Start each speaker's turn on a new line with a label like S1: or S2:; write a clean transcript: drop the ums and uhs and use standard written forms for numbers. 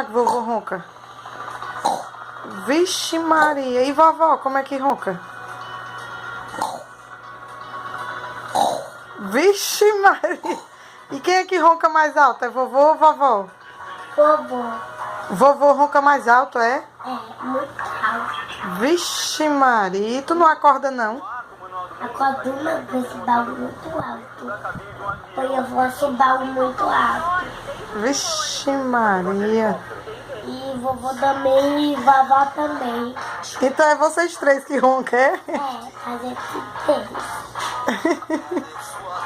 S1: é que vovô ronca? Vixe Maria. E vovó, como é que ronca? Vixe Maria. E quem é que ronca mais alto? É vovô ou vovó?
S2: Vovô.
S1: Vovô ronca mais alto, é?
S2: É, muito alto.
S1: Vixe Maria. E tu não acorda, não?
S2: Acordo uma vez, esse baú muito alto. Então eu vou esse baú muito alto.
S1: Vixe Maria.
S2: E vovô também e vovó também.
S1: Então é vocês três que roncam, é?
S2: É, a gente tem.